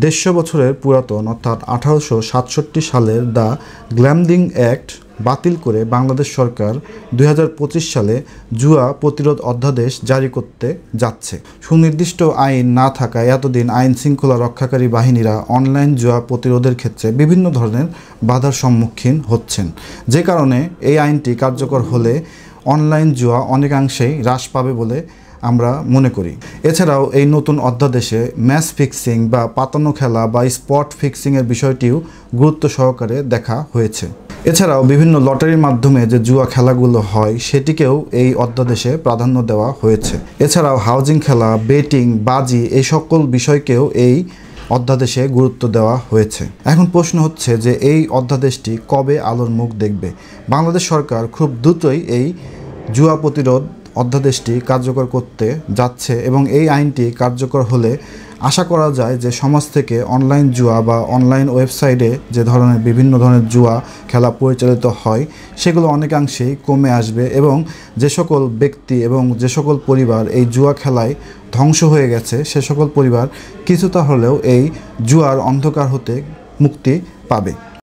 150 বছরের পুরাতন অর্থাৎ 1867 সালের দ্য গ্যাম্বলিং অ্যাক্ট বাতিল করে বাংলাদেশ সরকার 2025 সালে জুয়া প্রতিরোধ অধ্যাদেশ জারি করতে যাচ্ছে। সুনির্দিষ্ট আইন না থাকায় এতদিন আইন শৃঙ্খলা রক্ষাকারী বাহিনীরা অনলাইন জুয়া প্রতিরোধের ক্ষেত্রে বিভিন্ন ধরনের বাধার সম্মুখীন হচ্ছেন, যে কারণে এই আইনটি কার্যকর হলে অনলাইন জুয়া অনেকাংশেই হ্রাস পাবে বলে আমরা মনে করি। এছাড়াও এই নতুন অধ্যাদেশে ম্যাচ ফিক্সিং বা পাতানো খেলা বা স্পট ফিক্সিংয়ের বিষয়টিও গুরুত্ব সহকারে দেখা হয়েছে। এছাড়াও বিভিন্ন লটারির মাধ্যমে যে জুয়া খেলাগুলো হয় সেটিকেও এই অধ্যাদেশে প্রাধান্য দেওয়া হয়েছে। এছাড়াও হাউজিং খেলা, বেটিং, বাজি এই সকল বিষয়কেও এই অধ্যাদেশে গুরুত্ব দেওয়া হয়েছে। এখন প্রশ্ন হচ্ছে যে এই অধ্যাদেশটি কবে আলোর মুখ দেখবে? বাংলাদেশ সরকার খুব দ্রুতই এই জুয়া প্রতিরোধ অধ্যাদেশটি কার্যকর করতে যাচ্ছে এবং এই আইনটি কার্যকর হলে আশা করা যায় যে সমাজ থেকে অনলাইন জুয়া বা অনলাইন ওয়েবসাইটে যে ধরনের বিভিন্ন ধরনের জুয়া খেলা পরিচালিত হয় সেগুলো অনেকাংশেই কমে আসবে এবং যে সকল ব্যক্তি এবং যে সকল পরিবার এই জুয়া খেলায় ধ্বংস হয়ে গেছে সে সকল পরিবার কিছুটা হলেও এই জুয়ার অন্ধকার হতে মুক্তি পাবে।